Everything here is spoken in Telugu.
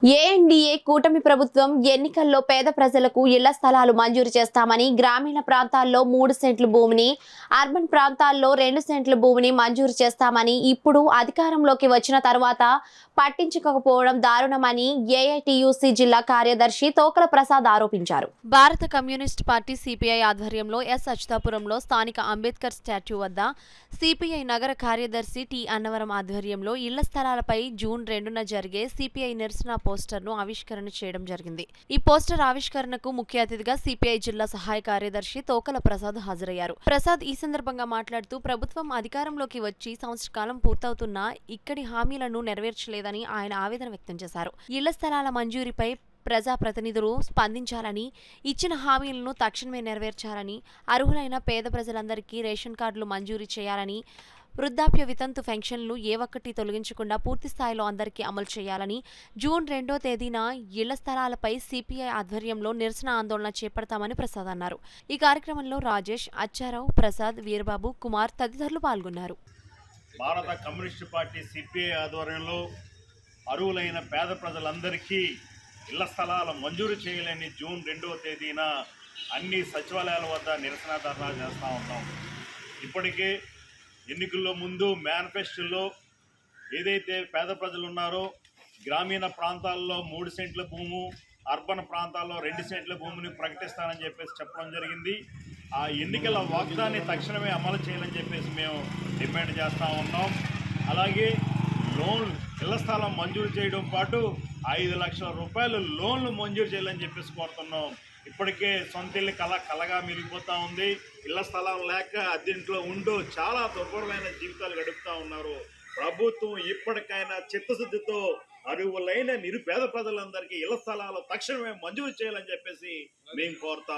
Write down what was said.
ఏఎన్డీఏ కూటమి ప్రభుత్వం ఎన్నికల్లో పేద ప్రజలకు ఇళ్ల స్థలాలు మంజూరు చేస్తామని, గ్రామీణ ప్రాంతాల్లో 3 సెంట్ల భూమిని, అర్బన్ ప్రాంతాల్లో 2 సెంట్ల భూమిని మంజూరు చేస్తామని ఇప్పుడు అధికారంలోకి వచ్చిన తర్వాత పట్టించుకోకపోవడం దారుణమని ఏఐటీయూసీ జిల్లా కార్యదర్శి తోకల ప్రసాద్ ఆరోపించారు. భారత కమ్యూనిస్ట్ పార్టీ సిపిఐ ఆధ్వర్యంలో అచ్యుతాపురంలో స్థానిక అంబేద్కర్ స్టాట్యూ వద్ద సిపిఐ నగర కార్యదర్శి టి అన్నవరం ఆధ్వర్యంలో ఇళ్ల స్థలాలపై జూన్ 2న జరిగే సిపిఐ నిరసన పోస్టర్ను ఆవిష్కరణ చేయడం జరిగింది. ఈ పోస్టర్ ఆవిష్కరణకు ముఖ్య అతిథిగా సిపిఐ జిల్లా సహాయ కార్యదర్శి తోకల ప్రసాద్ హాజరయ్యారు. ప్రసాద్ ఈ సందర్భంగా మాట్లాడుతూ ప్రభుత్వం అధికారంలోకి వచ్చి సంవత్సర కాలం పూర్తవుతున్నా ఇక్కడి హామీలను నెరవేర్చలేదని ఆయన ఆవేదన వ్యక్తం చేశారు. ఇళ్ల స్థలాల మంజూరీపై ప్రజాప్రతినిధులు స్పందించాలని, ఇచ్చిన హామీలను తక్షణమే నెరవేర్చాలని, అర్హులైన పేద ప్రజలందరికీ రేషన్ కార్డులు మంజూరీ చేయాలని, వృద్ధాప్య వితంతు పెన్షన్లు ఏ ఒక్కటి తొలగించకుండా పూర్తి స్థాయిలో అందరికీ అమలు చేయాలని, జూన్ 2వ తేదీన ఇళ్ల స్థలాలపై సిపిఐ ఆధ్వర్యంలో నిరసన ఆందోళన చేపడతామని ప్రసాద్ అన్నారు. ఈ కార్యక్రమంలో రాజేష్, అచ్చారావు, ప్రసాద్, వీరబాబు, కుమార్ తదితరులు పాల్గొన్నారు. భారత కమ్యూనిస్టు పార్టీ సిపిఐ ఆధ్వర్యంలో అర్హులైన పేద ప్రజలందరికీ ఇళ్ల స్థలాల మంజూరు చేయలేని జూన్ 2వ తేదీన అన్ని సచివాలయాల వద్ద నిరసన ధర్నా చేస్తూ ఉన్నాం. ఇప్పటికే ఎన్నికల్లో ముందు మేనిఫెస్టోలో ఏదైతే పేద ప్రజలు ఉన్నారో గ్రామీణ ప్రాంతాల్లో 3 సెంట్ల భూము, అర్బన్ ప్రాంతాల్లో 2 సెంట్ల భూమిని ప్రకటిస్తానని చెప్పేసి చెప్పడం జరిగింది. ఆ ఎన్నికల వాగ్దాన్ని తక్షణమే అమలు చేయాలని చెప్పేసి మేము డిమాండ్ చేస్తూ ఉన్నాం. అలాగే ఇళ్ల స్థలం మంజూరు చేయడం పాటు 5 లక్షల రూపాయలు లోన్లు మంజూరు చేయాలని చెప్పేసి కోరుతున్నాం. ఇప్పటికే సొంత ఇల్లు కలగా మిగిలిపోతూ ఉంది. ఇళ్ల స్థలం లేక అద్దెంట్లో ఉంటూ చాలా దుర్భరమైన జీవితాలు గడుపుతూ ఉన్నారు. ప్రభుత్వం ఇప్పటికైనా చిత్తశుద్ధితో అర్హులైన నిరుపేద ప్రజలందరికీ ఇళ్ల స్థలాలు తక్షణమే మంజూరు చేయాలని చెప్పేసి మేము కోరుతా ఉన్నాం.